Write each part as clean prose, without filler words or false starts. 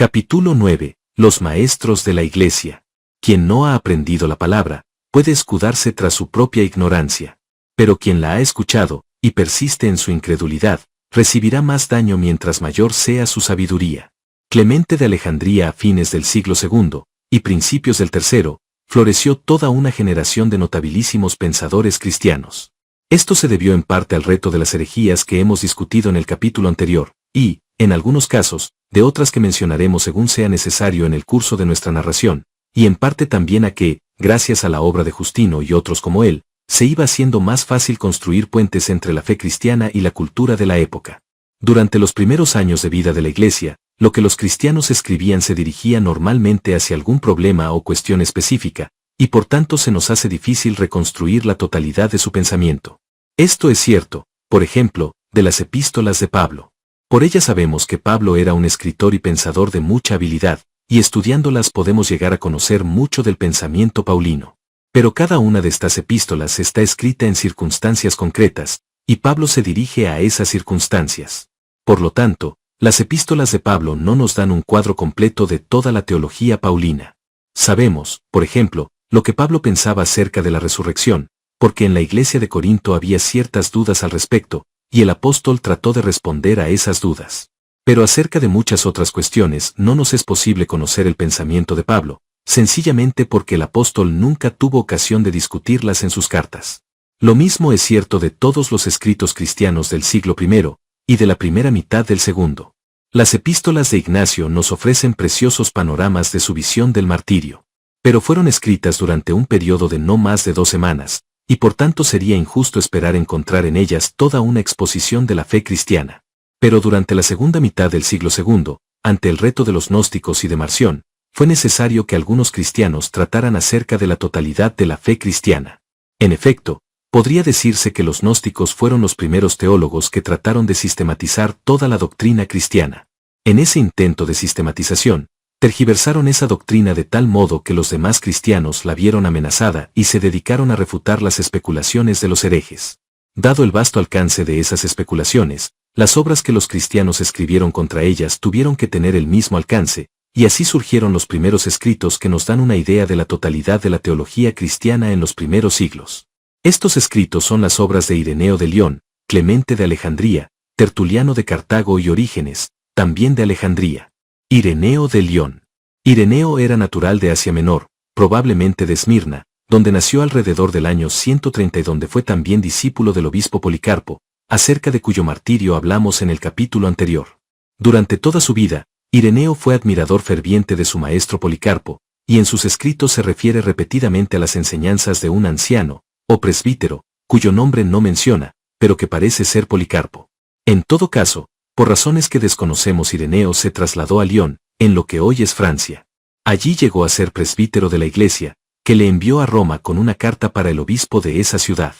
Capítulo 9. Los maestros de la Iglesia. Quien no ha aprendido la palabra, puede escudarse tras su propia ignorancia. Pero quien la ha escuchado, y persiste en su incredulidad, recibirá más daño mientras mayor sea su sabiduría. Clemente de Alejandría a fines del siglo II, y principios del III, floreció toda una generación de notabilísimos pensadores cristianos. Esto se debió en parte al reto de las herejías que hemos discutido en el capítulo anterior, y, en algunos casos, de otras que mencionaremos según sea necesario en el curso de nuestra narración, y en parte también a que, gracias a la obra de Justino y otros como él, se iba haciendo más fácil construir puentes entre la fe cristiana y la cultura de la época. Durante los primeros años de vida de la Iglesia, lo que los cristianos escribían se dirigía normalmente hacia algún problema o cuestión específica, y por tanto se nos hace difícil reconstruir la totalidad de su pensamiento. Esto es cierto, por ejemplo, de las epístolas de Pablo. Por ellas sabemos que Pablo era un escritor y pensador de mucha habilidad, y estudiándolas podemos llegar a conocer mucho del pensamiento paulino. Pero cada una de estas epístolas está escrita en circunstancias concretas, y Pablo se dirige a esas circunstancias. Por lo tanto, las epístolas de Pablo no nos dan un cuadro completo de toda la teología paulina. Sabemos, por ejemplo, lo que Pablo pensaba acerca de la resurrección, porque en la iglesia de Corinto había ciertas dudas al respecto, y el apóstol trató de responder a esas dudas. Pero acerca de muchas otras cuestiones no nos es posible conocer el pensamiento de Pablo, sencillamente porque el apóstol nunca tuvo ocasión de discutirlas en sus cartas. Lo mismo es cierto de todos los escritos cristianos del siglo I, y de la primera mitad del segundo. Las epístolas de Ignacio nos ofrecen preciosos panoramas de su visión del martirio. Pero fueron escritas durante un periodo de no más de 2 semanas, y por tanto sería injusto esperar encontrar en ellas toda una exposición de la fe cristiana. Pero durante la segunda mitad del siglo II, ante el reto de los gnósticos y de Marción, fue necesario que algunos cristianos trataran acerca de la totalidad de la fe cristiana. En efecto, podría decirse que los gnósticos fueron los primeros teólogos que trataron de sistematizar toda la doctrina cristiana. En ese intento de sistematización, tergiversaron esa doctrina de tal modo que los demás cristianos la vieron amenazada y se dedicaron a refutar las especulaciones de los herejes. Dado el vasto alcance de esas especulaciones, las obras que los cristianos escribieron contra ellas tuvieron que tener el mismo alcance, y así surgieron los primeros escritos que nos dan una idea de la totalidad de la teología cristiana en los primeros siglos. Estos escritos son las obras de Ireneo de León, Clemente de Alejandría, Tertuliano de Cartago y Orígenes, también de Alejandría. Ireneo de León. Ireneo era natural de Asia Menor, probablemente de Esmirna, donde nació alrededor del año 130 y donde fue también discípulo del obispo Policarpo, acerca de cuyo martirio hablamos en el capítulo anterior. Durante toda su vida, Ireneo fue admirador ferviente de su maestro Policarpo, y en sus escritos se refiere repetidamente a las enseñanzas de un anciano, o presbítero, cuyo nombre no menciona, pero que parece ser Policarpo. En todo caso, por razones que desconocemos, Ireneo se trasladó a Lyon, en lo que hoy es Francia. Allí llegó a ser presbítero de la iglesia, que le envió a Roma con una carta para el obispo de esa ciudad.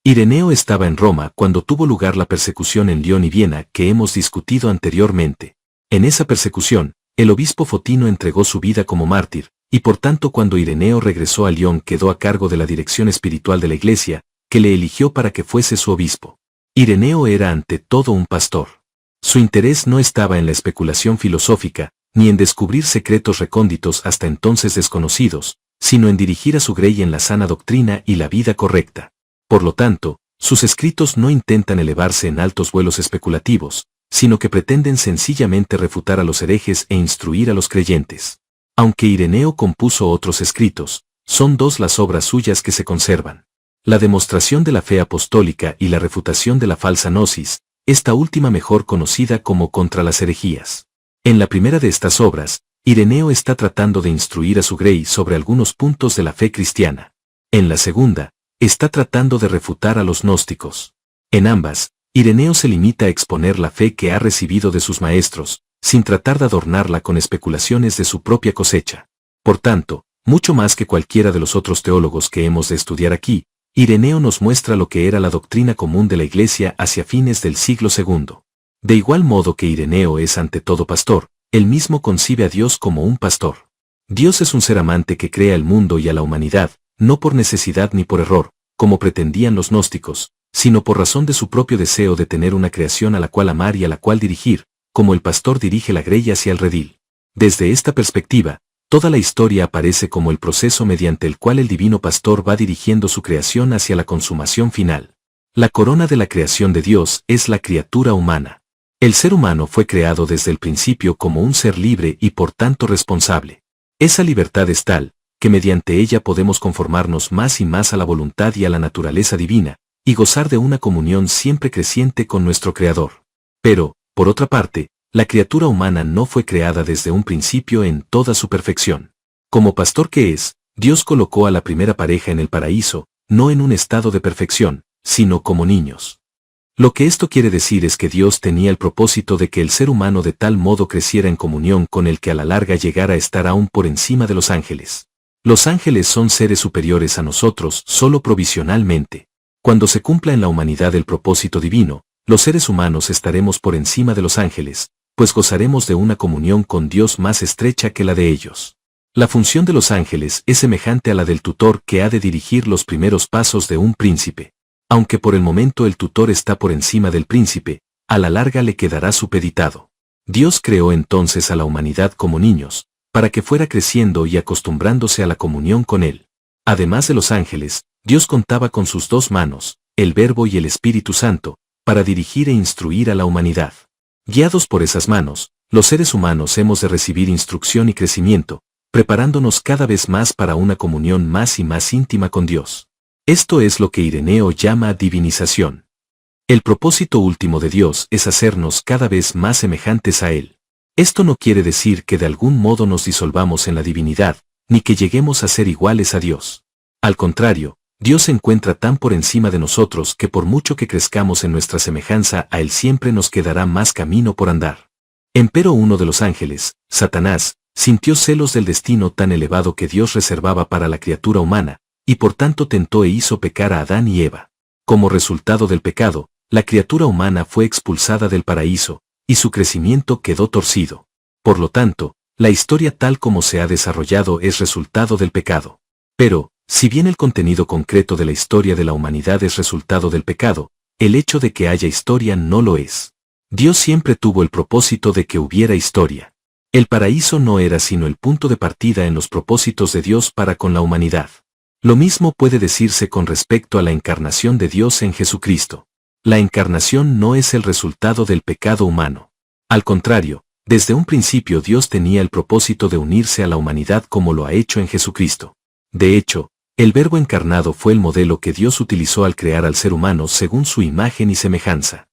Ireneo estaba en Roma cuando tuvo lugar la persecución en Lyon y Viena que hemos discutido anteriormente. En esa persecución, el obispo Fotino entregó su vida como mártir, y por tanto cuando Ireneo regresó a Lyon quedó a cargo de la dirección espiritual de la iglesia, que le eligió para que fuese su obispo. Ireneo era ante todo un pastor. Su interés no estaba en la especulación filosófica, ni en descubrir secretos recónditos hasta entonces desconocidos, sino en dirigir a su grey en la sana doctrina y la vida correcta. Por lo tanto, sus escritos no intentan elevarse en altos vuelos especulativos, sino que pretenden sencillamente refutar a los herejes e instruir a los creyentes. Aunque Ireneo compuso otros escritos, son 2 las obras suyas que se conservan. La demostración de la fe apostólica y la refutación de la falsa gnosis, esta última mejor conocida como Contra las herejías. En la primera de estas obras, Ireneo está tratando de instruir a su grey sobre algunos puntos de la fe cristiana. En la segunda, está tratando de refutar a los gnósticos. En ambas, Ireneo se limita a exponer la fe que ha recibido de sus maestros, sin tratar de adornarla con especulaciones de su propia cosecha. Por tanto, mucho más que cualquiera de los otros teólogos que hemos de estudiar aquí, Ireneo nos muestra lo que era la doctrina común de la Iglesia hacia fines del siglo II. De igual modo que Ireneo es ante todo pastor, él mismo concibe a Dios como un pastor. Dios es un ser amante que crea el mundo y a la humanidad, no por necesidad ni por error, como pretendían los gnósticos, sino por razón de su propio deseo de tener una creación a la cual amar y a la cual dirigir, como el pastor dirige la grey hacia el redil. Desde esta perspectiva, toda la historia aparece como el proceso mediante el cual el divino pastor va dirigiendo su creación hacia la consumación final. La corona de la creación de Dios es la criatura humana. El ser humano fue creado desde el principio como un ser libre y por tanto responsable. Esa libertad es tal, que mediante ella podemos conformarnos más y más a la voluntad y a la naturaleza divina, y gozar de una comunión siempre creciente con nuestro Creador. Pero, por otra parte, la criatura humana no fue creada desde un principio en toda su perfección. Como pastor que es, Dios colocó a la primera pareja en el paraíso, no en un estado de perfección, sino como niños. Lo que esto quiere decir es que Dios tenía el propósito de que el ser humano de tal modo creciera en comunión con el que a la larga llegara a estar aún por encima de los ángeles. Los ángeles son seres superiores a nosotros solo provisionalmente. Cuando se cumpla en la humanidad el propósito divino, los seres humanos estaremos por encima de los ángeles, pues gozaremos de una comunión con Dios más estrecha que la de ellos. La función de los ángeles es semejante a la del tutor que ha de dirigir los primeros pasos de un príncipe. Aunque por el momento el tutor está por encima del príncipe, a la larga le quedará supeditado. Dios creó entonces a la humanidad como niños, para que fuera creciendo y acostumbrándose a la comunión con Él. Además de los ángeles, Dios contaba con sus dos manos, el Verbo y el Espíritu Santo, para dirigir e instruir a la humanidad. Guiados por esas manos, los seres humanos hemos de recibir instrucción y crecimiento, preparándonos cada vez más para una comunión más y más íntima con Dios. Esto es lo que Ireneo llama divinización. El propósito último de Dios es hacernos cada vez más semejantes a Él. Esto no quiere decir que de algún modo nos disolvamos en la divinidad, ni que lleguemos a ser iguales a Dios. Al contrario, Dios se encuentra tan por encima de nosotros que por mucho que crezcamos en nuestra semejanza a Él siempre nos quedará más camino por andar. Empero uno de los ángeles, Satanás, sintió celos del destino tan elevado que Dios reservaba para la criatura humana, y por tanto tentó e hizo pecar a Adán y Eva. Como resultado del pecado, la criatura humana fue expulsada del paraíso, y su crecimiento quedó torcido. Por lo tanto, la historia tal como se ha desarrollado es resultado del pecado. Pero, si bien el contenido concreto de la historia de la humanidad es resultado del pecado, el hecho de que haya historia no lo es. Dios siempre tuvo el propósito de que hubiera historia. El paraíso no era sino el punto de partida en los propósitos de Dios para con la humanidad. Lo mismo puede decirse con respecto a la encarnación de Dios en Jesucristo. La encarnación no es el resultado del pecado humano. Al contrario, desde un principio Dios tenía el propósito de unirse a la humanidad como lo ha hecho en Jesucristo. De hecho, el Verbo encarnado fue el modelo que Dios utilizó al crear al ser humano según su imagen y semejanza.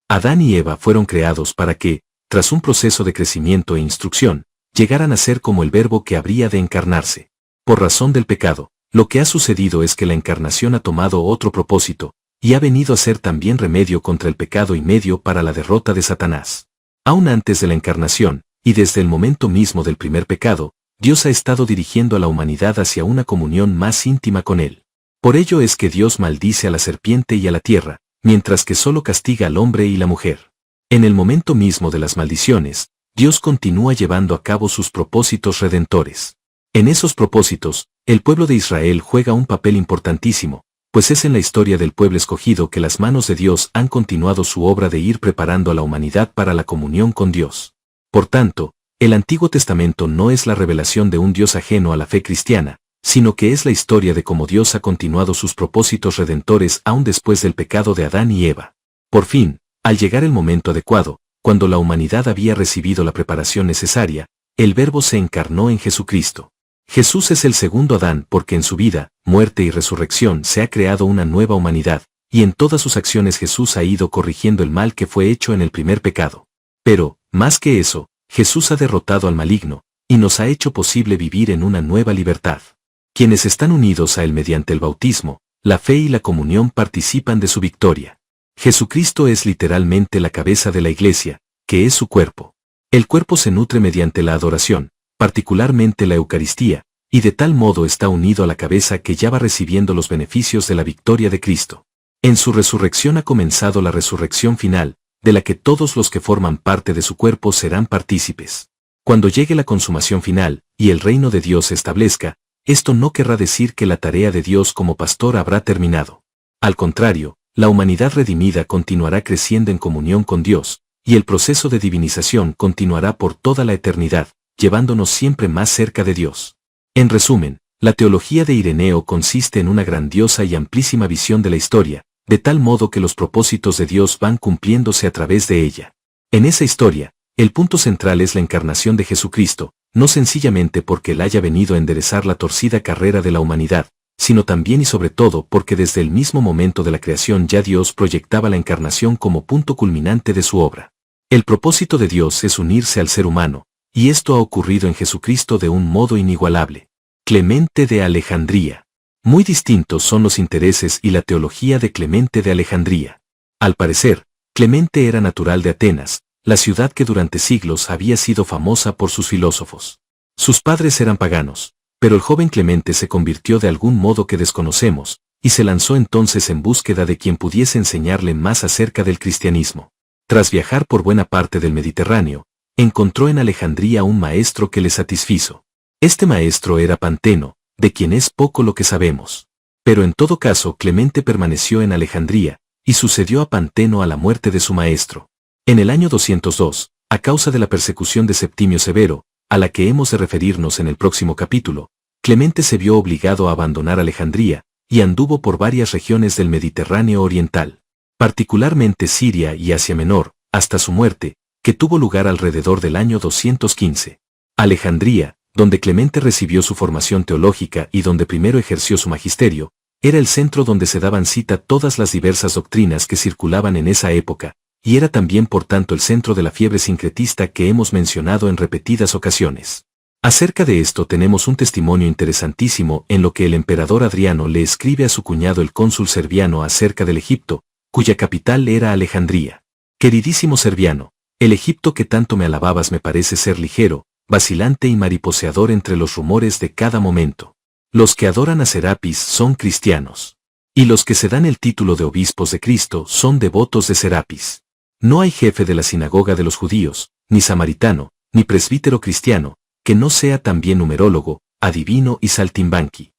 Adán y Eva fueron creados para que, tras un proceso de crecimiento e instrucción, llegaran a ser como el Verbo que habría de encarnarse. Por razón del pecado, lo que ha sucedido es que la encarnación ha tomado otro propósito, y ha venido a ser también remedio contra el pecado y medio para la derrota de Satanás. Aún antes de la encarnación, y desde el momento mismo del primer pecado, Dios ha estado dirigiendo a la humanidad hacia una comunión más íntima con Él. Por ello es que Dios maldice a la serpiente y a la tierra, mientras que solo castiga al hombre y la mujer. En el momento mismo de las maldiciones, Dios continúa llevando a cabo sus propósitos redentores. En esos propósitos, el pueblo de Israel juega un papel importantísimo, pues es en la historia del pueblo escogido que las manos de Dios han continuado su obra de ir preparando a la humanidad para la comunión con Dios. Por tanto, el Antiguo Testamento no es la revelación de un Dios ajeno a la fe cristiana, sino que es la historia de cómo Dios ha continuado sus propósitos redentores aún después del pecado de Adán y Eva. Por fin, al llegar el momento adecuado, cuando la humanidad había recibido la preparación necesaria, el Verbo se encarnó en Jesucristo. Jesús es el segundo Adán porque en su vida, muerte y resurrección se ha creado una nueva humanidad, y en todas sus acciones Jesús ha ido corrigiendo el mal que fue hecho en el primer pecado. Pero, más que eso, Jesús ha derrotado al maligno, y nos ha hecho posible vivir en una nueva libertad. Quienes están unidos a Él mediante el bautismo, la fe y la comunión participan de su victoria. Jesucristo es literalmente la cabeza de la Iglesia, que es su cuerpo. El cuerpo se nutre mediante la adoración, particularmente la Eucaristía, y de tal modo está unido a la cabeza que ya va recibiendo los beneficios de la victoria de Cristo. En su resurrección ha comenzado la resurrección final, de la que todos los que forman parte de su cuerpo serán partícipes. Cuando llegue la consumación final, y el reino de Dios se establezca, esto no querrá decir que la tarea de Dios como pastor habrá terminado. Al contrario, la humanidad redimida continuará creciendo en comunión con Dios, y el proceso de divinización continuará por toda la eternidad, llevándonos siempre más cerca de Dios. En resumen, la teología de Ireneo consiste en una grandiosa y amplísima visión de la historia, de tal modo que los propósitos de Dios van cumpliéndose a través de ella. En esa historia, el punto central es la encarnación de Jesucristo, no sencillamente porque Él haya venido a enderezar la torcida carrera de la humanidad, sino también y sobre todo porque desde el mismo momento de la creación ya Dios proyectaba la encarnación como punto culminante de su obra. El propósito de Dios es unirse al ser humano, y esto ha ocurrido en Jesucristo de un modo inigualable. Clemente de Alejandría. Muy distintos son los intereses y la teología de Clemente de Alejandría. Al parecer, Clemente era natural de Atenas, la ciudad que durante siglos había sido famosa por sus filósofos. Sus padres eran paganos, pero el joven Clemente se convirtió de algún modo que desconocemos, y se lanzó entonces en búsqueda de quien pudiese enseñarle más acerca del cristianismo. Tras viajar por buena parte del Mediterráneo, encontró en Alejandría un maestro que le satisfizo. Este maestro era Panteno, de quien es poco lo que sabemos. Pero en todo caso Clemente permaneció en Alejandría, y sucedió a Panteno a la muerte de su maestro. En el año 202, a causa de la persecución de Septimio Severo, a la que hemos de referirnos en el próximo capítulo, Clemente se vio obligado a abandonar Alejandría, y anduvo por varias regiones del Mediterráneo oriental, particularmente Siria y Asia Menor, hasta su muerte, que tuvo lugar alrededor del año 215. Alejandría, donde Clemente recibió su formación teológica y donde primero ejerció su magisterio, era el centro donde se daban cita todas las diversas doctrinas que circulaban en esa época, y era también por tanto el centro de la fiebre sincretista que hemos mencionado en repetidas ocasiones. Acerca de esto tenemos un testimonio interesantísimo en lo que el emperador Adriano le escribe a su cuñado el cónsul Serviano acerca del Egipto, cuya capital era Alejandría. Queridísimo Serviano, el Egipto que tanto me alababas me parece ser ligero, vacilante y mariposeador entre los rumores de cada momento. Los que adoran a Serapis son cristianos. Y los que se dan el título de obispos de Cristo son devotos de Serapis. No hay jefe de la sinagoga de los judíos, ni samaritano, ni presbítero cristiano, que no sea también numerólogo, adivino y saltimbanqui.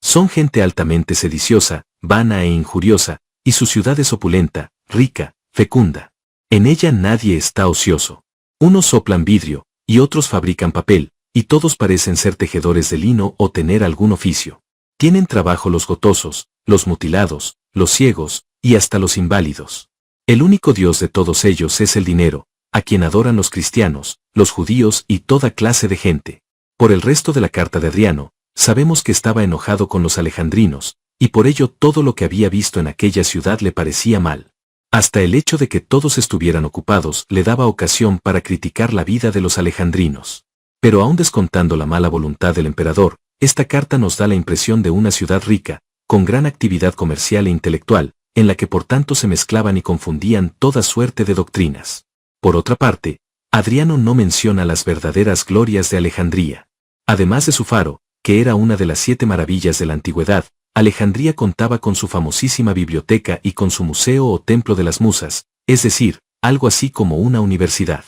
Son gente altamente sediciosa, vana e injuriosa, y su ciudad es opulenta, rica, fecunda. En ella nadie está ocioso. Unos soplan vidrio, y otros fabrican papel, y todos parecen ser tejedores de lino o tener algún oficio. Tienen trabajo los gotosos, los mutilados, los ciegos, y hasta los inválidos. El único Dios de todos ellos es el dinero, a quien adoran los cristianos, los judíos y toda clase de gente. Por el resto de la carta de Adriano, sabemos que estaba enojado con los alejandrinos, y por ello todo lo que había visto en aquella ciudad le parecía mal. Hasta el hecho de que todos estuvieran ocupados le daba ocasión para criticar la vida de los alejandrinos. Pero aún descontando la mala voluntad del emperador, esta carta nos da la impresión de una ciudad rica, con gran actividad comercial e intelectual, en la que por tanto se mezclaban y confundían toda suerte de doctrinas. Por otra parte, Adriano no menciona las verdaderas glorias de Alejandría. Además de su faro, que era una de las 7 maravillas de la antigüedad, Alejandría contaba con su famosísima biblioteca y con su museo o templo de las musas, es decir, algo así como una universidad.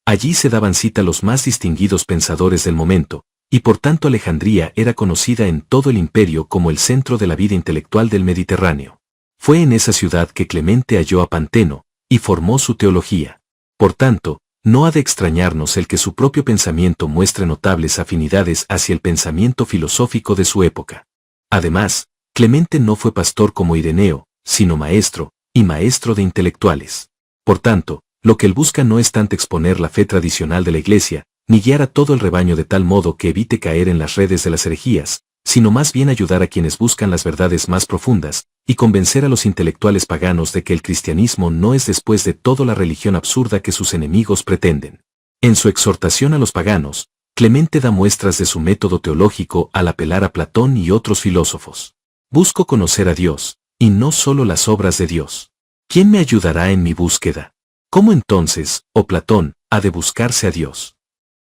Allí se daban cita los más distinguidos pensadores del momento, y por tanto Alejandría era conocida en todo el imperio como el centro de la vida intelectual del Mediterráneo. Fue en esa ciudad que Clemente halló a Panteno, y formó su teología. Por tanto, no ha de extrañarnos el que su propio pensamiento muestre notables afinidades hacia el pensamiento filosófico de su época. Además, Clemente no fue pastor como Ireneo, sino maestro, y maestro de intelectuales. Por tanto, lo que él busca no es tanto exponer la fe tradicional de la Iglesia, ni guiar a todo el rebaño de tal modo que evite caer en las redes de las herejías, sino más bien ayudar a quienes buscan las verdades más profundas, y convencer a los intelectuales paganos de que el cristianismo no es después de todo la religión absurda que sus enemigos pretenden. En su exhortación a los paganos, Clemente da muestras de su método teológico al apelar a Platón y otros filósofos. Busco conocer a Dios, y no solo las obras de Dios. ¿Quién me ayudará en mi búsqueda? ¿Cómo entonces, oh Platón, ha de buscarse a Dios?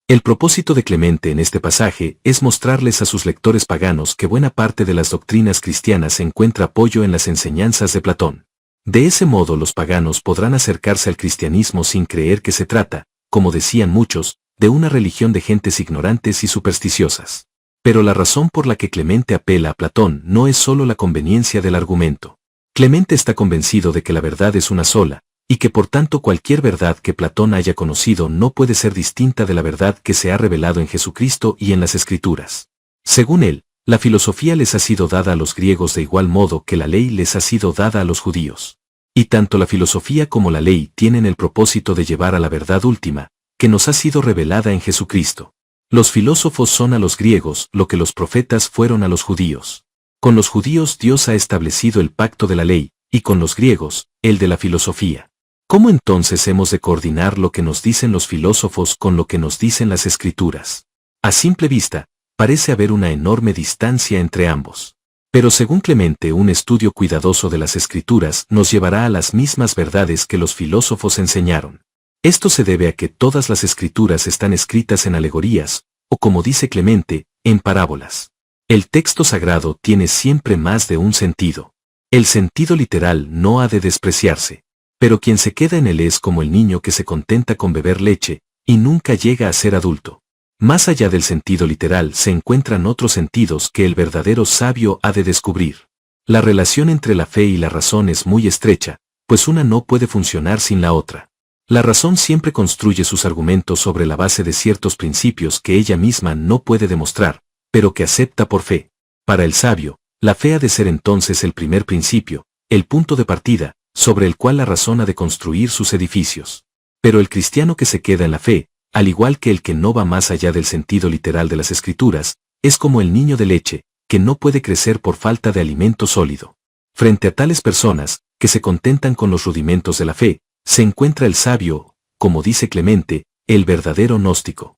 El propósito de Clemente en este pasaje es mostrarles a sus lectores paganos que buena parte de las doctrinas cristianas encuentra apoyo en las enseñanzas de Platón. De ese modo los paganos podrán acercarse al cristianismo sin creer que se trata, como decían muchos, de una religión de gentes ignorantes y supersticiosas. Pero la razón por la que Clemente apela a Platón no es solo la conveniencia del argumento. Clemente está convencido de que la verdad es una sola, y que por tanto cualquier verdad que Platón haya conocido no puede ser distinta de la verdad que se ha revelado en Jesucristo y en las Escrituras. Según él, la filosofía les ha sido dada a los griegos de igual modo que la ley les ha sido dada a los judíos. Y tanto la filosofía como la ley tienen el propósito de llevar a la verdad última, que nos ha sido revelada en Jesucristo. Los filósofos son a los griegos lo que los profetas fueron a los judíos. Con los judíos Dios ha establecido el pacto de la ley, y con los griegos, el de la filosofía. ¿Cómo entonces hemos de coordinar lo que nos dicen los filósofos con lo que nos dicen las Escrituras? A simple vista, parece haber una enorme distancia entre ambos. Pero según Clemente, un estudio cuidadoso de las Escrituras nos llevará a las mismas verdades que los filósofos enseñaron. Esto se debe a que todas las Escrituras están escritas en alegorías, o como dice Clemente, en parábolas. El texto sagrado tiene siempre más de un sentido. El sentido literal no ha de despreciarse, pero quien se queda en él es como el niño que se contenta con beber leche, y nunca llega a ser adulto. Más allá del sentido literal se encuentran otros sentidos que el verdadero sabio ha de descubrir. La relación entre la fe y la razón es muy estrecha, pues una no puede funcionar sin la otra. La razón siempre construye sus argumentos sobre la base de ciertos principios que ella misma no puede demostrar, pero que acepta por fe. Para el sabio, la fe ha de ser entonces el primer principio, el punto de partida, sobre el cual la razón ha de construir sus edificios. Pero el cristiano que se queda en la fe, al igual que el que no va más allá del sentido literal de las Escrituras, es como el niño de leche, que no puede crecer por falta de alimento sólido. Frente a tales personas, que se contentan con los rudimentos de la fe, se encuentra el sabio, como dice Clemente, el verdadero gnóstico.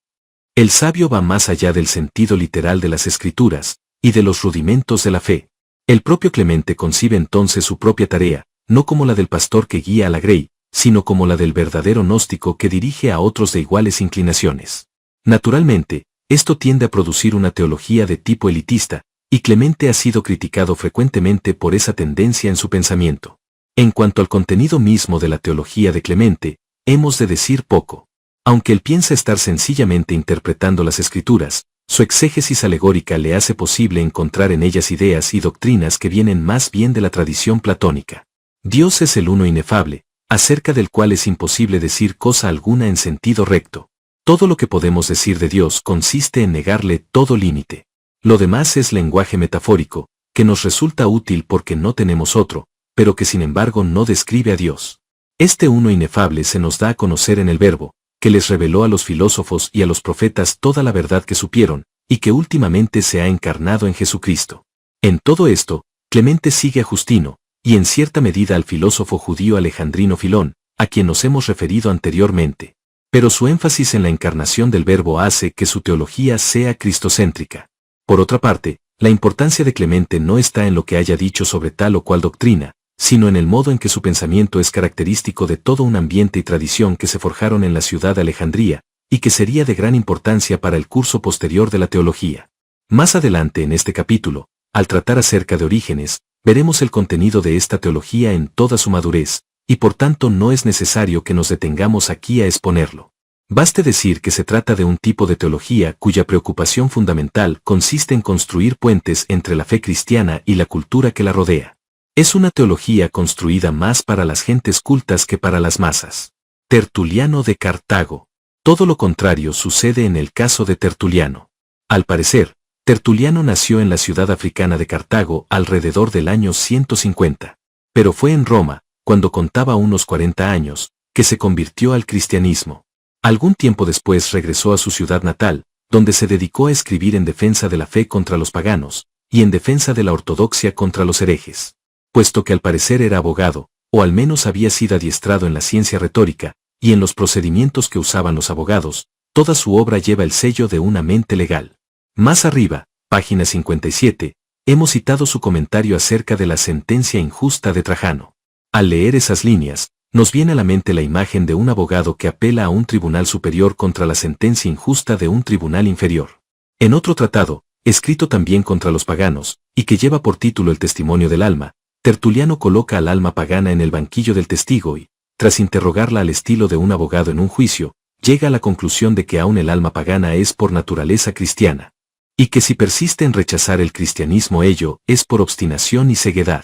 El sabio va más allá del sentido literal de las Escrituras, y de los rudimentos de la fe. El propio Clemente concibe entonces su propia tarea, no como la del pastor que guía a la grey, sino como la del verdadero gnóstico que dirige a otros de iguales inclinaciones. Naturalmente, esto tiende a producir una teología de tipo elitista, y Clemente ha sido criticado frecuentemente por esa tendencia en su pensamiento. En cuanto al contenido mismo de la teología de Clemente, hemos de decir poco. Aunque él piensa estar sencillamente interpretando las Escrituras, su exégesis alegórica le hace posible encontrar en ellas ideas y doctrinas que vienen más bien de la tradición platónica. Dios es el uno inefable, acerca del cual es imposible decir cosa alguna en sentido recto. Todo lo que podemos decir de Dios consiste en negarle todo límite. Lo demás es lenguaje metafórico, que nos resulta útil porque no tenemos otro, pero que sin embargo no describe a Dios. Este uno inefable se nos da a conocer en el Verbo, que les reveló a los filósofos y a los profetas toda la verdad que supieron, y que últimamente se ha encarnado en Jesucristo. En todo esto, Clemente sigue a Justino, y en cierta medida al filósofo judío alejandrino Filón, a quien nos hemos referido anteriormente. Pero su énfasis en la encarnación del Verbo hace que su teología sea cristocéntrica. Por otra parte, la importancia de Clemente no está en lo que haya dicho sobre tal o cual doctrina, sino en el modo en que su pensamiento es característico de todo un ambiente y tradición que se forjaron en la ciudad de Alejandría, y que sería de gran importancia para el curso posterior de la teología. Más adelante en este capítulo, al tratar acerca de Orígenes, veremos el contenido de esta teología en toda su madurez, y por tanto no es necesario que nos detengamos aquí a exponerlo. Baste decir que se trata de un tipo de teología cuya preocupación fundamental consiste en construir puentes entre la fe cristiana y la cultura que la rodea. Es una teología construida más para las gentes cultas que para las masas. Tertuliano de Cartago. Todo lo contrario sucede en el caso de Tertuliano. Al parecer, Tertuliano nació en la ciudad africana de Cartago alrededor del año 150, pero fue en Roma, cuando contaba unos 40 años, que se convirtió al cristianismo. Algún tiempo después regresó a su ciudad natal, donde se dedicó a escribir en defensa de la fe contra los paganos, y en defensa de la ortodoxia contra los herejes. Puesto que al parecer era abogado, o al menos había sido adiestrado en la ciencia retórica, y en los procedimientos que usaban los abogados, toda su obra lleva el sello de una mente legal. Más arriba, página 57, hemos citado su comentario acerca de la sentencia injusta de Trajano. Al leer esas líneas, nos viene a la mente la imagen de un abogado que apela a un tribunal superior contra la sentencia injusta de un tribunal inferior. En otro tratado, escrito también contra los paganos, y que lleva por título El testimonio del alma, Tertuliano coloca al alma pagana en el banquillo del testigo y, tras interrogarla al estilo de un abogado en un juicio, llega a la conclusión de que aún el alma pagana es por naturaleza cristiana, y que si persiste en rechazar el cristianismo ello es por obstinación y ceguedad.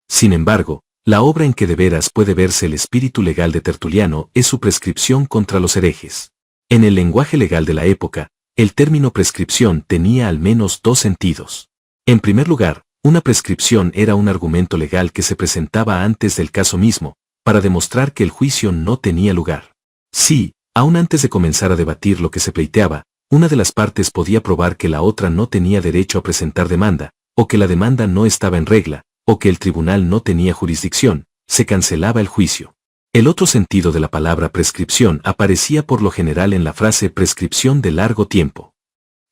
Sin embargo, La obra en que de veras puede verse el espíritu legal de Tertuliano es su prescripción contra los herejes. En el lenguaje legal de la época, el término prescripción tenía al menos dos sentidos. En primer lugar, una prescripción era un argumento legal que se presentaba antes del caso mismo, para demostrar que el juicio no tenía lugar. Si, aún antes de comenzar a debatir lo que se pleiteaba, una de las partes podía probar que la otra no tenía derecho a presentar demanda, o que la demanda no estaba en regla, o que el tribunal no tenía jurisdicción, se cancelaba el juicio. El otro sentido de la palabra prescripción aparecía por lo general en la frase prescripción de largo tiempo.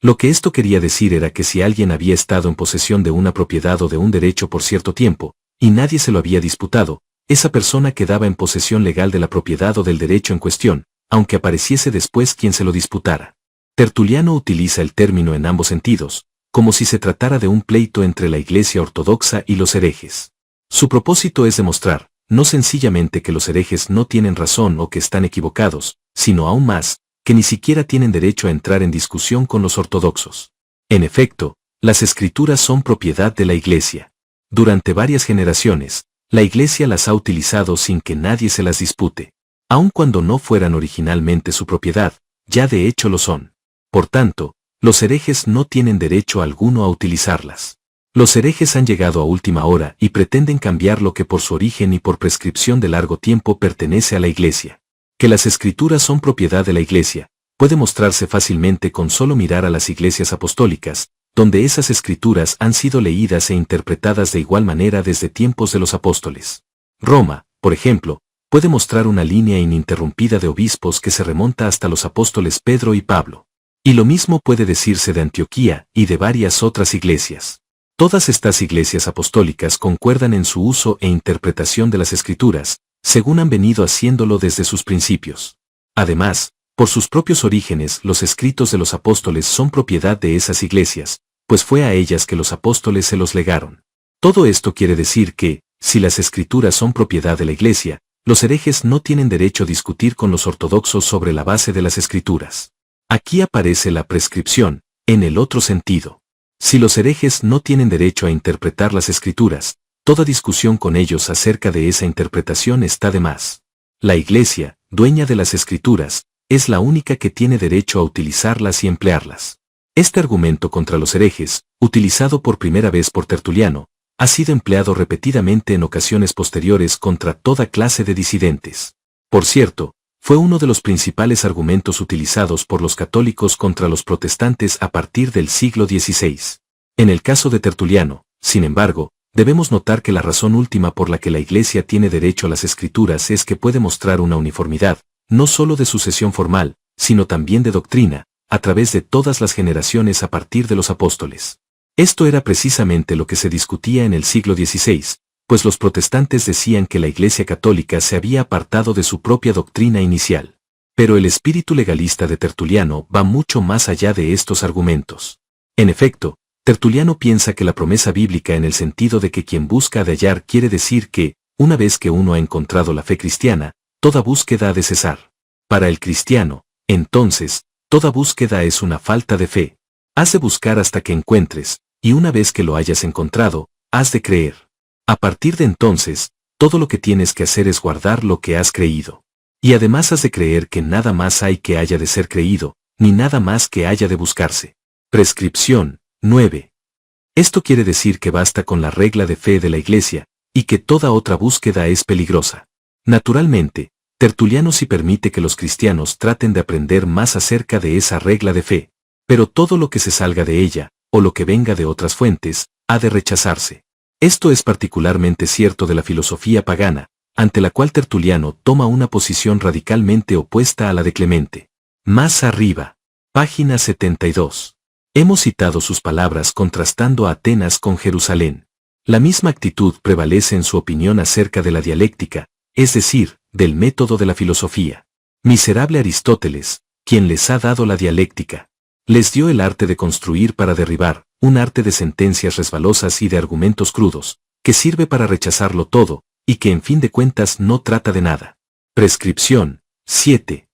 Lo que esto quería decir era que si alguien había estado en posesión de una propiedad o de un derecho por cierto tiempo, y nadie se lo había disputado, esa persona quedaba en posesión legal de la propiedad o del derecho en cuestión, aunque apareciese después quien se lo disputara. Tertuliano utiliza el término en ambos sentidos, como si se tratara de un pleito entre la Iglesia ortodoxa y los herejes. Su propósito es demostrar, no sencillamente que los herejes no tienen razón o que están equivocados, sino aún más, que ni siquiera tienen derecho a entrar en discusión con los ortodoxos. En efecto, las Escrituras son propiedad de la Iglesia. Durante varias generaciones, la Iglesia las ha utilizado sin que nadie se las dispute. Aun cuando no fueran originalmente su propiedad, ya de hecho lo son. Por tanto, los herejes no tienen derecho alguno a utilizarlas. Los herejes han llegado a última hora y pretenden cambiar lo que por su origen y por prescripción de largo tiempo pertenece a la Iglesia. Que las Escrituras son propiedad de la Iglesia puede mostrarse fácilmente con solo mirar a las iglesias apostólicas, donde esas Escrituras han sido leídas e interpretadas de igual manera desde tiempos de los apóstoles. Roma, por ejemplo, puede mostrar una línea ininterrumpida de obispos que se remonta hasta los apóstoles Pedro y Pablo. Y lo mismo puede decirse de Antioquía y de varias otras iglesias. Todas estas iglesias apostólicas concuerdan en su uso e interpretación de las Escrituras, según han venido haciéndolo desde sus principios. Además, por sus propios orígenes, los escritos de los apóstoles son propiedad de esas iglesias, pues fue a ellas que los apóstoles se los legaron. Todo esto quiere decir que, si las Escrituras son propiedad de la Iglesia, los herejes no tienen derecho a discutir con los ortodoxos sobre la base de las Escrituras. Aquí aparece la prescripción, en el otro sentido. Si los herejes no tienen derecho a interpretar las Escrituras, toda discusión con ellos acerca de esa interpretación está de más. La Iglesia, dueña de las Escrituras, es la única que tiene derecho a utilizarlas y emplearlas. Este argumento contra los herejes, utilizado por primera vez por Tertuliano, ha sido empleado repetidamente en ocasiones posteriores contra toda clase de disidentes. Por cierto, fue uno de los principales argumentos utilizados por los católicos contra los protestantes a partir del siglo XVI. En el caso de Tertuliano, sin embargo, debemos notar que la razón última por la que la Iglesia tiene derecho a las Escrituras es que puede mostrar una uniformidad, no solo de sucesión formal, sino también de doctrina, a través de todas las generaciones a partir de los apóstoles. Esto era precisamente lo que se discutía en el siglo XVI, pues los protestantes decían que la Iglesia católica se había apartado de su propia doctrina inicial. Pero el espíritu legalista de Tertuliano va mucho más allá de estos argumentos. En efecto, Tertuliano piensa que la promesa bíblica en el sentido de que quien busca de hallar quiere decir que, una vez que uno ha encontrado la fe cristiana, toda búsqueda ha de cesar. Para el cristiano, entonces, toda búsqueda es una falta de fe. Has de buscar hasta que encuentres, y una vez que lo hayas encontrado, has de creer. A partir de entonces, todo lo que tienes que hacer es guardar lo que has creído. Y además has de creer que nada más hay que haya de ser creído, ni nada más que haya de buscarse. Prescripción 9. Esto quiere decir que basta con la regla de fe de la Iglesia, y que toda otra búsqueda es peligrosa. Naturalmente, Tertuliano sí permite que los cristianos traten de aprender más acerca de esa regla de fe, pero todo lo que se salga de ella, o lo que venga de otras fuentes, ha de rechazarse. Esto es particularmente cierto de la filosofía pagana, ante la cual Tertuliano toma una posición radicalmente opuesta a la de Clemente. Más arriba. Página 72. Hemos citado sus palabras contrastando a Atenas con Jerusalén. La misma actitud prevalece en su opinión acerca de la dialéctica, es decir, del método de la filosofía. Miserable Aristóteles, quien les ha dado la dialéctica. Les dio el arte de construir para derribar, un arte de sentencias resbalosas y de argumentos crudos, que sirve para rechazarlo todo, y que en fin de cuentas no trata de nada. Prescripción 7.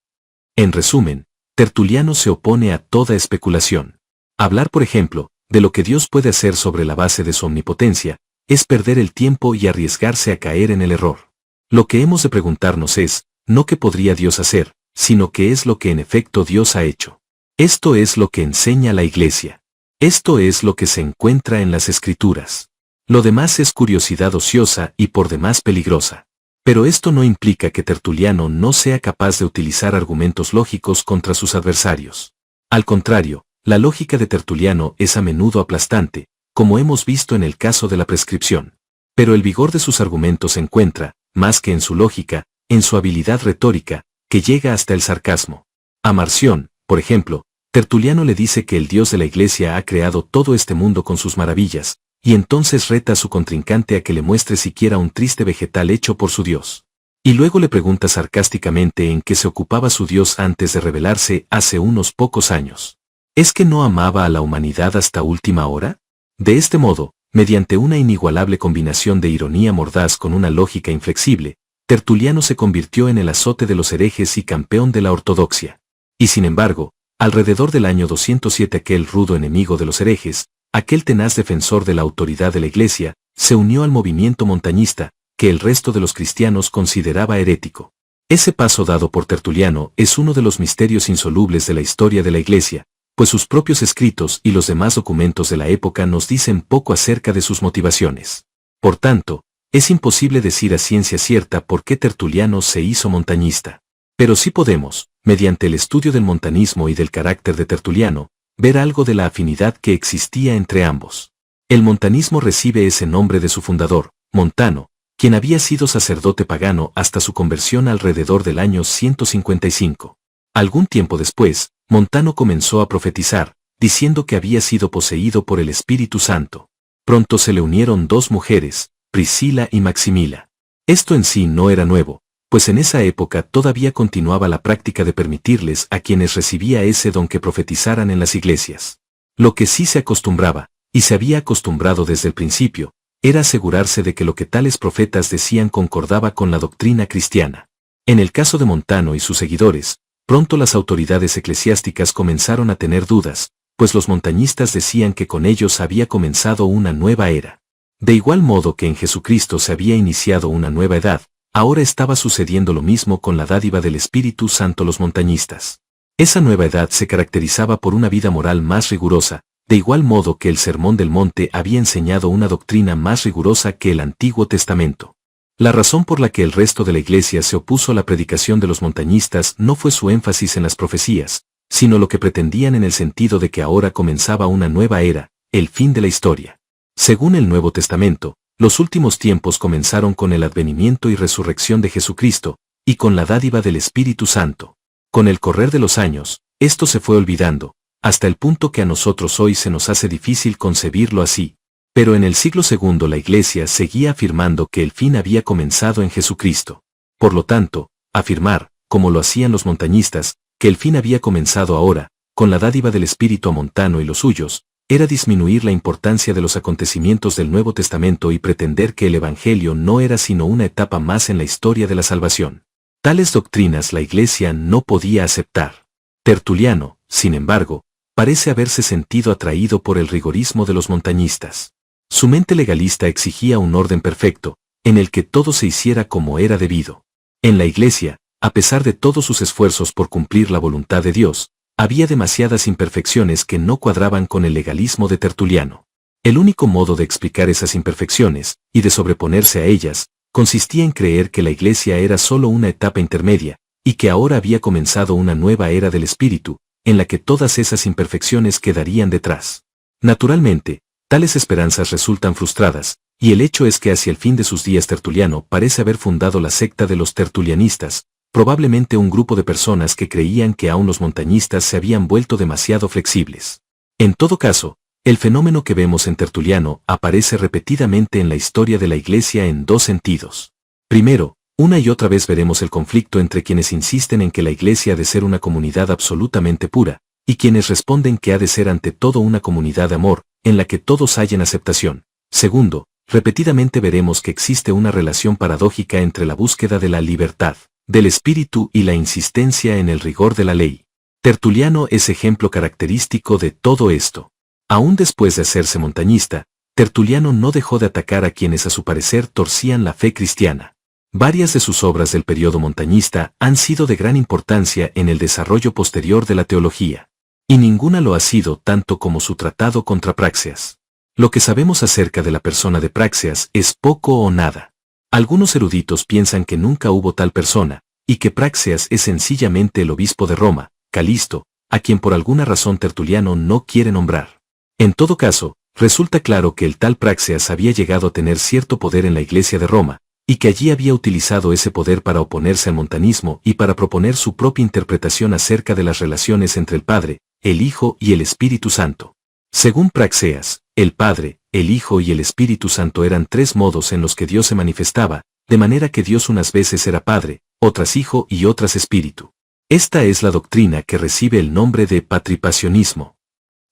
En resumen, Tertuliano se opone a toda especulación. Hablar, por ejemplo, de lo que Dios puede hacer sobre la base de su omnipotencia, es perder el tiempo y arriesgarse a caer en el error. Lo que hemos de preguntarnos es, no qué podría Dios hacer, sino qué es lo que en efecto Dios ha hecho. Esto es lo que enseña la Iglesia. Esto es lo que se encuentra en las Escrituras. Lo demás es curiosidad ociosa y por demás peligrosa. Pero esto no implica que Tertuliano no sea capaz de utilizar argumentos lógicos contra sus adversarios. Al contrario, la lógica de Tertuliano es a menudo aplastante, como hemos visto en el caso de la prescripción. Pero el vigor de sus argumentos se encuentra, más que en su lógica, en su habilidad retórica, que llega hasta el sarcasmo. A Marción, por ejemplo, Tertuliano le dice que el Dios de la Iglesia ha creado todo este mundo con sus maravillas, y entonces reta a su contrincante a que le muestre siquiera un triste vegetal hecho por su Dios. Y luego le pregunta sarcásticamente en qué se ocupaba su Dios antes de revelarse hace unos pocos años. ¿Es que no amaba a la humanidad hasta última hora? De este modo, mediante una inigualable combinación de ironía mordaz con una lógica inflexible, Tertuliano se convirtió en el azote de los herejes y campeón de la ortodoxia. Y sin embargo, alrededor del año 207 aquel rudo enemigo de los herejes, aquel tenaz defensor de la autoridad de la Iglesia, se unió al movimiento montañista, que el resto de los cristianos consideraba herético. Ese paso dado por Tertuliano es uno de los misterios insolubles de la historia de la Iglesia, pues sus propios escritos y los demás documentos de la época nos dicen poco acerca de sus motivaciones. Por tanto, es imposible decir a ciencia cierta por qué Tertuliano se hizo montañista. Pero sí podemos, mediante el estudio del montanismo y del carácter de Tertuliano, ver algo de la afinidad que existía entre ambos. El montanismo recibe ese nombre de su fundador, Montano, quien había sido sacerdote pagano hasta su conversión alrededor del año 155. Algún tiempo después, Montano comenzó a profetizar, diciendo que había sido poseído por el Espíritu Santo. Pronto se le unieron dos mujeres, Priscila y Maximila. Esto en sí no era nuevo, pues en esa época todavía continuaba la práctica de permitirles a quienes recibía ese don que profetizaran en las iglesias. Lo que sí se acostumbraba, y se había acostumbrado desde el principio, era asegurarse de que lo que tales profetas decían concordaba con la doctrina cristiana. En el caso de Montano y sus seguidores, pronto las autoridades eclesiásticas comenzaron a tener dudas, pues los montañistas decían que con ellos había comenzado una nueva era. De igual modo que en Jesucristo se había iniciado una nueva edad, ahora estaba sucediendo lo mismo con la dádiva del Espíritu Santo los montañistas. Esa nueva edad se caracterizaba por una vida moral más rigurosa, de igual modo que el Sermón del Monte había enseñado una doctrina más rigurosa que el Antiguo Testamento. La razón por la que el resto de la Iglesia se opuso a la predicación de los montañistas no fue su énfasis en las profecías, sino lo que pretendían en el sentido de que ahora comenzaba una nueva era, el fin de la historia. Según el Nuevo Testamento, los últimos tiempos comenzaron con el advenimiento y resurrección de Jesucristo, y con la dádiva del Espíritu Santo. Con el correr de los años, esto se fue olvidando, hasta el punto que a nosotros hoy se nos hace difícil concebirlo así. Pero en el siglo II la Iglesia seguía afirmando que el fin había comenzado en Jesucristo. Por lo tanto, afirmar, como lo hacían los montañistas, que el fin había comenzado ahora, con la dádiva del Espíritu a Montano y los suyos, era disminuir la importancia de los acontecimientos del Nuevo Testamento y pretender que el Evangelio no era sino una etapa más en la historia de la salvación. Tales doctrinas la Iglesia no podía aceptar. Tertuliano, sin embargo, parece haberse sentido atraído por el rigorismo de los montañistas. Su mente legalista exigía un orden perfecto, en el que todo se hiciera como era debido. En la Iglesia, a pesar de todos sus esfuerzos por cumplir la voluntad de Dios, había demasiadas imperfecciones que no cuadraban con el legalismo de Tertuliano. El único modo de explicar esas imperfecciones, y de sobreponerse a ellas, consistía en creer que la Iglesia era solo una etapa intermedia, y que ahora había comenzado una nueva era del Espíritu, en la que todas esas imperfecciones quedarían detrás. Naturalmente, tales esperanzas resultan frustradas, y el hecho es que hacia el fin de sus días Tertuliano parece haber fundado la secta de los tertulianistas, probablemente un grupo de personas que creían que aún los montañistas se habían vuelto demasiado flexibles. En todo caso, el fenómeno que vemos en Tertuliano aparece repetidamente en la historia de la Iglesia en dos sentidos. Primero, una y otra vez veremos el conflicto entre quienes insisten en que la Iglesia ha de ser una comunidad absolutamente pura, y quienes responden que ha de ser ante todo una comunidad de amor, en la que todos hallen aceptación. Segundo, repetidamente veremos que existe una relación paradójica entre la búsqueda de la libertad del espíritu y la insistencia en el rigor de la ley. Tertuliano es ejemplo característico de todo esto. Aún después de hacerse montañista, Tertuliano no dejó de atacar a quienes a su parecer torcían la fe cristiana. Varias de sus obras del periodo montañista han sido de gran importancia en el desarrollo posterior de la teología. Y ninguna lo ha sido tanto como su tratado contra Práxeas. Lo que sabemos acerca de la persona de Práxeas es poco o nada. Algunos eruditos piensan que nunca hubo tal persona, y que Práxeas es sencillamente el obispo de Roma, Calisto, a quien por alguna razón Tertuliano no quiere nombrar. En todo caso, resulta claro que el tal Práxeas había llegado a tener cierto poder en la Iglesia de Roma, y que allí había utilizado ese poder para oponerse al montanismo y para proponer su propia interpretación acerca de las relaciones entre el Padre, el Hijo y el Espíritu Santo. Según Práxeas, el Padre, el Hijo y el Espíritu Santo eran tres modos en los que Dios se manifestaba, de manera que Dios unas veces era Padre, otras Hijo y otras Espíritu. Esta es la doctrina que recibe el nombre de patripasionismo.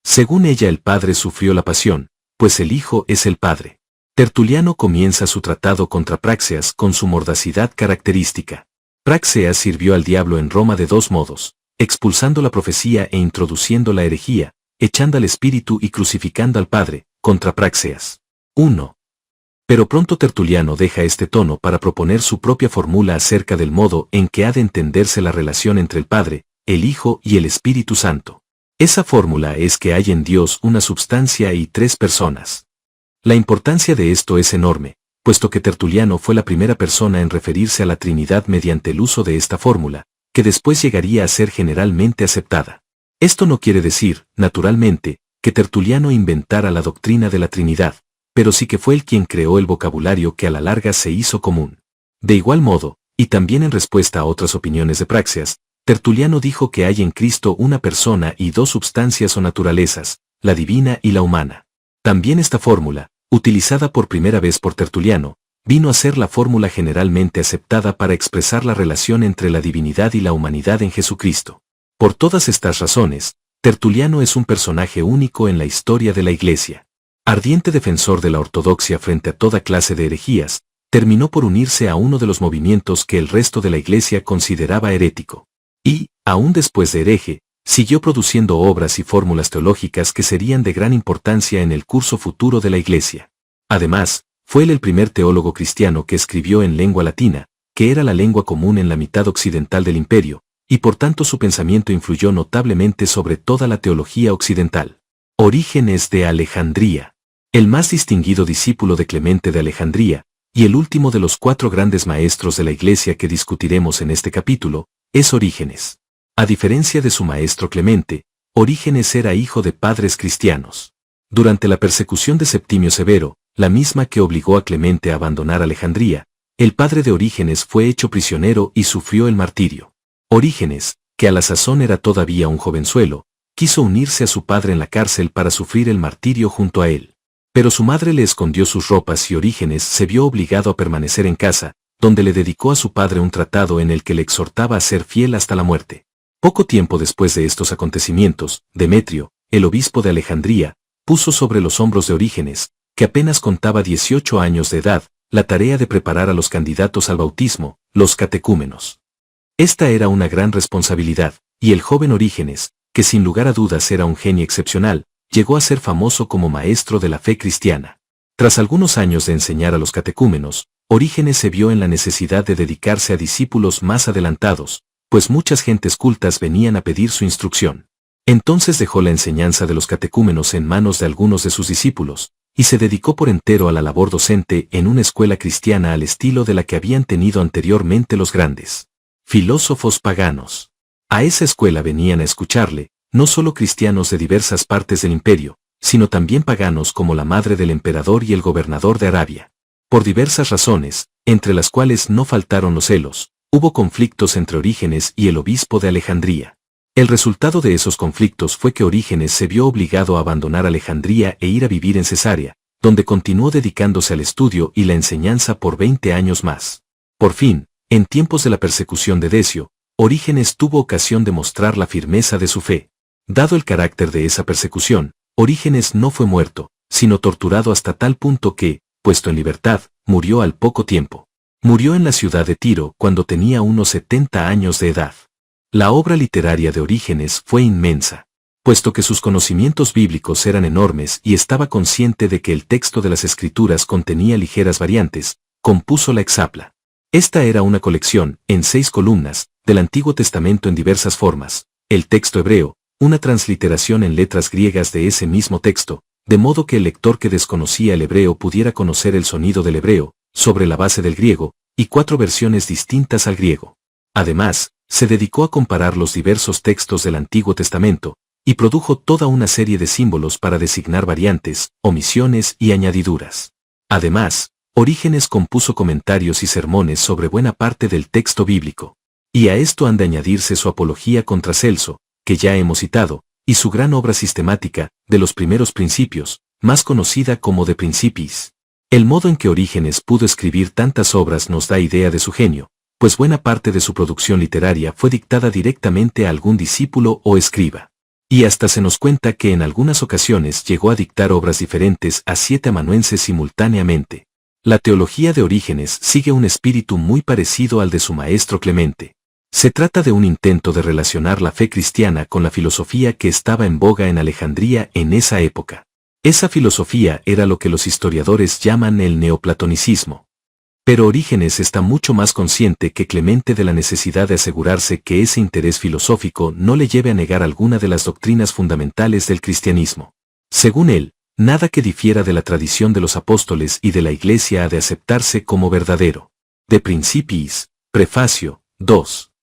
Según ella el Padre sufrió la pasión, pues el Hijo es el Padre. Tertuliano comienza su tratado contra Práxeas con su mordacidad característica. Práxeas sirvió al diablo en Roma de dos modos, expulsando la profecía e introduciendo la herejía, echando al Espíritu y crucificando al Padre, contra Práxeas. 1. Pero pronto Tertuliano deja este tono para proponer su propia fórmula acerca del modo en que ha de entenderse la relación entre el Padre, el Hijo y el Espíritu Santo. Esa fórmula es que hay en Dios una substancia y tres personas. La importancia de esto es enorme, puesto que Tertuliano fue la primera persona en referirse a la Trinidad mediante el uso de esta fórmula, que después llegaría a ser generalmente aceptada. Esto no quiere decir, naturalmente, que Tertuliano inventara la doctrina de la Trinidad, pero sí que fue él quien creó el vocabulario que a la larga se hizo común. De igual modo, y también en respuesta a otras opiniones de Práxeas, Tertuliano dijo que hay en Cristo una persona y dos substancias o naturalezas, la divina y la humana. También esta fórmula, utilizada por primera vez por Tertuliano, vino a ser la fórmula generalmente aceptada para expresar la relación entre la divinidad y la humanidad en Jesucristo. Por todas estas razones, Tertuliano es un personaje único en la historia de la Iglesia. Ardiente defensor de la ortodoxia frente a toda clase de herejías, terminó por unirse a uno de los movimientos que el resto de la Iglesia consideraba herético. Y, aún después de hereje, siguió produciendo obras y fórmulas teológicas que serían de gran importancia en el curso futuro de la Iglesia. Además, fue él el primer teólogo cristiano que escribió en lengua latina, que era la lengua común en la mitad occidental del imperio, y por tanto su pensamiento influyó notablemente sobre toda la teología occidental. Orígenes de Alejandría. El más distinguido discípulo de Clemente de Alejandría, y el último de los 4 grandes maestros de la Iglesia que discutiremos en este capítulo, es Orígenes. A diferencia de su maestro Clemente, Orígenes era hijo de padres cristianos. Durante la persecución de Septimio Severo, la misma que obligó a Clemente a abandonar Alejandría, el padre de Orígenes fue hecho prisionero y sufrió el martirio. Orígenes, que a la sazón era todavía un jovenzuelo, quiso unirse a su padre en la cárcel para sufrir el martirio junto a él. Pero su madre le escondió sus ropas y Orígenes se vio obligado a permanecer en casa, donde le dedicó a su padre un tratado en el que le exhortaba a ser fiel hasta la muerte. Poco tiempo después de estos acontecimientos, Demetrio, el obispo de Alejandría, puso sobre los hombros de Orígenes, que apenas contaba 18 años de edad, la tarea de preparar a los candidatos al bautismo, los catecúmenos. Esta era una gran responsabilidad, y el joven Orígenes, que sin lugar a dudas era un genio excepcional, llegó a ser famoso como maestro de la fe cristiana. Tras algunos años de enseñar a los catecúmenos, Orígenes se vio en la necesidad de dedicarse a discípulos más adelantados, pues muchas gentes cultas venían a pedir su instrucción. Entonces dejó la enseñanza de los catecúmenos en manos de algunos de sus discípulos, y se dedicó por entero a la labor docente en una escuela cristiana al estilo de la que habían tenido anteriormente los grandes filósofos paganos. A esa escuela venían a escucharle, no solo cristianos de diversas partes del imperio, sino también paganos como la madre del emperador y el gobernador de Arabia. Por diversas razones, entre las cuales no faltaron los celos, hubo conflictos entre Orígenes y el obispo de Alejandría. El resultado de esos conflictos fue que Orígenes se vio obligado a abandonar Alejandría e ir a vivir en Cesarea, donde continuó dedicándose al estudio y la enseñanza por 20 años más. Por fin, en tiempos de la persecución de Decio, Orígenes tuvo ocasión de mostrar la firmeza de su fe. Dado el carácter de esa persecución, Orígenes no fue muerto, sino torturado hasta tal punto que, puesto en libertad, murió al poco tiempo. Murió en la ciudad de Tiro cuando tenía unos 70 años de edad. La obra literaria de Orígenes fue inmensa. Puesto que sus conocimientos bíblicos eran enormes y estaba consciente de que el texto de las Escrituras contenía ligeras variantes, compuso la Exapla. Esta era una colección, en 6 columnas, del Antiguo Testamento en diversas formas, el texto hebreo, una transliteración en letras griegas de ese mismo texto, de modo que el lector que desconocía el hebreo pudiera conocer el sonido del hebreo, sobre la base del griego, y 4 versiones distintas al griego. Además, se dedicó a comparar los diversos textos del Antiguo Testamento, y produjo toda una serie de símbolos para designar variantes, omisiones y añadiduras. Además, Orígenes compuso comentarios y sermones sobre buena parte del texto bíblico. Y a esto han de añadirse su apología contra Celso, que ya hemos citado, y su gran obra sistemática, de los primeros principios, más conocida como De Principiis. El modo en que Orígenes pudo escribir tantas obras nos da idea de su genio, pues buena parte de su producción literaria fue dictada directamente a algún discípulo o escriba. Y hasta se nos cuenta que en algunas ocasiones llegó a dictar obras diferentes a 7 amanuenses simultáneamente. La teología de Orígenes sigue un espíritu muy parecido al de su maestro Clemente. Se trata de un intento de relacionar la fe cristiana con la filosofía que estaba en boga en Alejandría en esa época. Esa filosofía era lo que los historiadores llaman el neoplatonicismo. Pero Orígenes está mucho más consciente que Clemente de la necesidad de asegurarse que ese interés filosófico no le lleve a negar alguna de las doctrinas fundamentales del cristianismo. Según él, nada que difiera de la tradición de los apóstoles y de la Iglesia ha de aceptarse como verdadero. De Principiis, Prefacio, 2.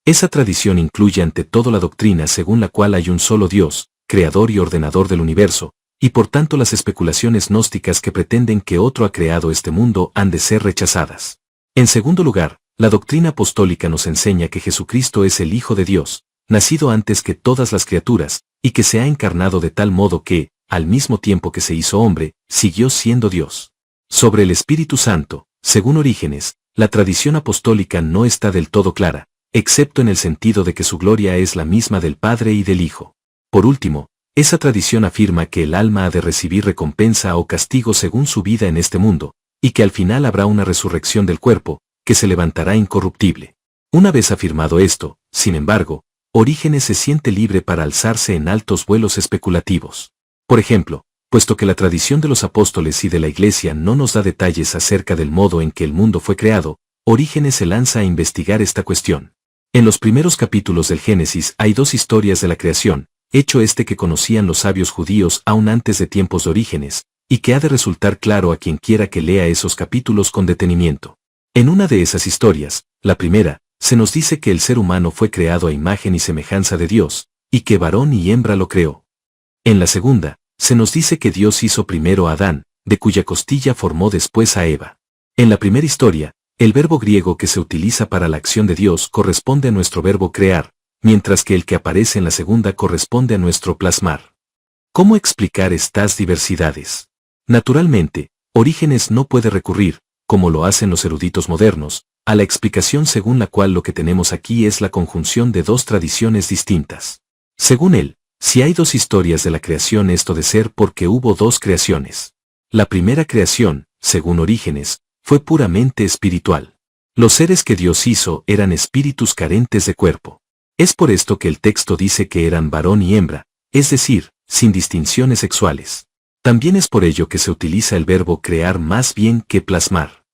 Esa tradición incluye ante todo la doctrina según la cual hay un solo Dios, creador y ordenador del universo, y por tanto las especulaciones gnósticas que pretenden que otro ha creado este mundo han de ser rechazadas. En segundo lugar, la doctrina apostólica nos enseña que Jesucristo es el Hijo de Dios, nacido antes que todas las criaturas, y que se ha encarnado de tal modo que, al mismo tiempo que se hizo hombre, siguió siendo Dios. Sobre el Espíritu Santo, según Orígenes, la tradición apostólica no está del todo clara, excepto en el sentido de que su gloria es la misma del Padre y del Hijo. Por último, esa tradición afirma que el alma ha de recibir recompensa o castigo según su vida en este mundo, y que al final habrá una resurrección del cuerpo, que se levantará incorruptible. Una vez afirmado esto, sin embargo, Orígenes se siente libre para alzarse en altos vuelos especulativos. Por ejemplo, puesto que la tradición de los apóstoles y de la Iglesia no nos da detalles acerca del modo en que el mundo fue creado, Orígenes se lanza a investigar esta cuestión. En los primeros capítulos del Génesis hay 2 historias de la creación, hecho este que conocían los sabios judíos aún antes de tiempos de Orígenes, y que ha de resultar claro a quien quiera que lea esos capítulos con detenimiento. En una de esas historias, la primera, se nos dice que el ser humano fue creado a imagen y semejanza de Dios, y que varón y hembra lo creó. En la segunda, se nos dice que Dios hizo primero a Adán, de cuya costilla formó después a Eva. En la primera historia, el verbo griego que se utiliza para la acción de Dios corresponde a nuestro verbo crear, mientras que el que aparece en la segunda corresponde a nuestro plasmar. ¿Cómo explicar estas diversidades? Naturalmente, Orígenes no puede recurrir, como lo hacen los eruditos modernos, a la explicación según la cual lo que tenemos aquí es la conjunción de 2 tradiciones distintas. Según él, si hay 2 historias de la creación, esto de ser porque hubo 2 creaciones. La primera creación, según Orígenes, fue puramente espiritual. Los seres que Dios hizo eran espíritus carentes de cuerpo. Es por esto que el texto dice que eran varón y hembra, es decir, sin distinciones sexuales. También es por ello que se utiliza el verbo crear más bien que plasmar.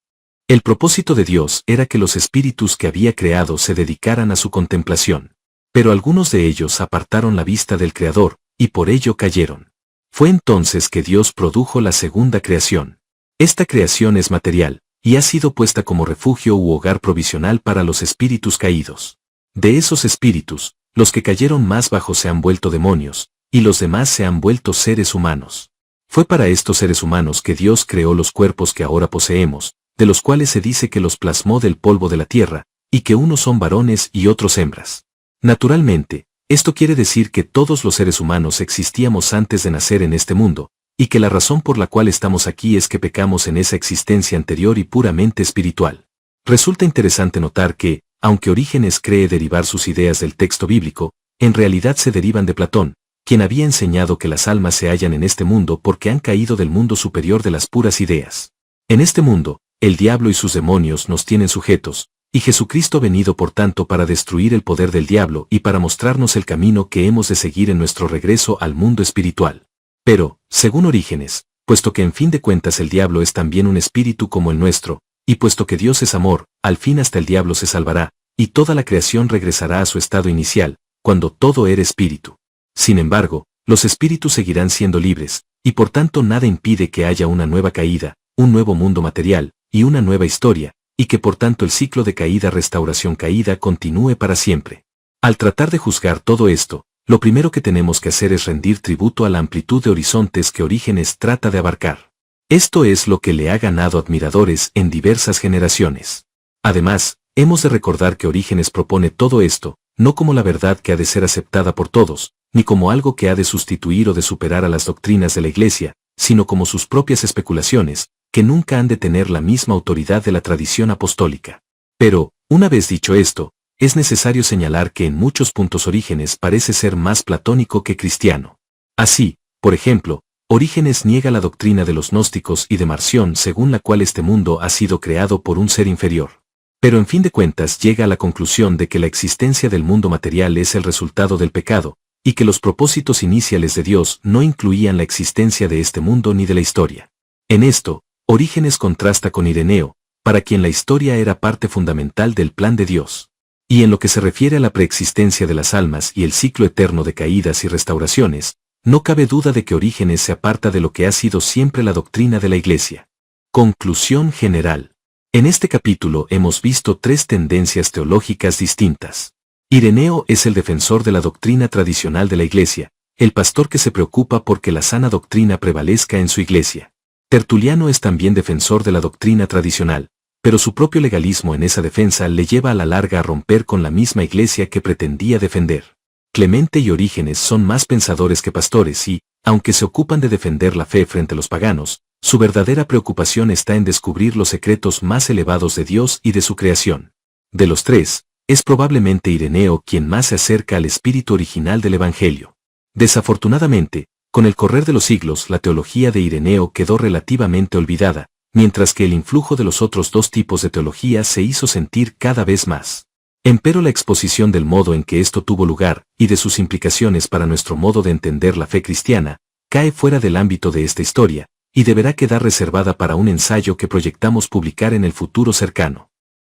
El propósito de Dios era que los espíritus que había creado se dedicaran a su contemplación. Pero algunos de ellos apartaron la vista del Creador, y por ello cayeron. Fue entonces que Dios produjo la segunda creación. Esta creación es material, y ha sido puesta como refugio u hogar provisional para los espíritus caídos. De esos espíritus, los que cayeron más bajo se han vuelto demonios, y los demás se han vuelto seres humanos. Fue para estos seres humanos que Dios creó los cuerpos que ahora poseemos, de los cuales se dice que los plasmó del polvo de la tierra, y que unos son varones y otros hembras. Naturalmente, esto quiere decir que todos los seres humanos existíamos antes de nacer en este mundo, y que la razón por la cual estamos aquí es que pecamos en esa existencia anterior y puramente espiritual. Resulta interesante notar que, aunque Orígenes cree derivar sus ideas del texto bíblico, en realidad se derivan de Platón, quien había enseñado que las almas se hallan en este mundo porque han caído del mundo superior de las puras ideas. En este mundo, el diablo y sus demonios nos tienen sujetos, Y Jesucristo ha venido por tanto para destruir el poder del diablo y para mostrarnos el camino que hemos de seguir en nuestro regreso al mundo espiritual. Pero, según Orígenes, puesto que en fin de cuentas el diablo es también un espíritu como el nuestro, y puesto que Dios es amor, al fin hasta el diablo se salvará, y toda la creación regresará a su estado inicial, cuando todo era espíritu. Sin embargo, los espíritus seguirán siendo libres, y por tanto nada impide que haya una nueva caída, un nuevo mundo material, y una nueva historia, y que por tanto el ciclo de caída-restauración-caída continúe para siempre. Al tratar de juzgar todo esto, lo primero que tenemos que hacer es rendir tributo a la amplitud de horizontes que Orígenes trata de abarcar. Esto es lo que le ha ganado admiradores en diversas generaciones. Además, hemos de recordar que Orígenes propone todo esto, no como la verdad que ha de ser aceptada por todos, ni como algo que ha de sustituir o de superar a las doctrinas de la Iglesia, sino como sus propias especulaciones, que nunca han de tener la misma autoridad de la tradición apostólica. Pero, una vez dicho esto, es necesario señalar que en muchos puntos Orígenes parece ser más platónico que cristiano. Así, por ejemplo, Orígenes niega la doctrina de los gnósticos y de Marción según la cual este mundo ha sido creado por un ser inferior. Pero en fin de cuentas llega a la conclusión de que la existencia del mundo material es el resultado del pecado, y que los propósitos iniciales de Dios no incluían la existencia de este mundo ni de la historia. En esto, Orígenes contrasta con Ireneo, para quien la historia era parte fundamental del plan de Dios. Y en lo que se refiere a la preexistencia de las almas y el ciclo eterno de caídas y restauraciones, no cabe duda de que Orígenes se aparta de lo que ha sido siempre la doctrina de la Iglesia. Conclusión general. En este capítulo hemos visto tres tendencias teológicas distintas. Ireneo es el defensor de la doctrina tradicional de la Iglesia, el pastor que se preocupa porque la sana doctrina prevalezca en su Iglesia. Tertuliano es también defensor de la doctrina tradicional, pero su propio legalismo en esa defensa le lleva a la larga a romper con la misma Iglesia que pretendía defender. Clemente y Orígenes son más pensadores que pastores y, aunque se ocupan de defender la fe frente a los paganos, su verdadera preocupación está en descubrir los secretos más elevados de Dios y de su creación. De los tres, es probablemente Ireneo quien más se acerca al espíritu original del Evangelio. Desafortunadamente, con el correr de los siglos la teología de Ireneo quedó relativamente olvidada, mientras que el influjo de los otros dos tipos de teología se hizo sentir cada vez más. Empero la exposición del modo en que esto tuvo lugar, y de sus implicaciones para nuestro modo de entender la fe cristiana, cae fuera del ámbito de esta historia, y deberá quedar reservada para un ensayo que proyectamos publicar en el futuro cercano.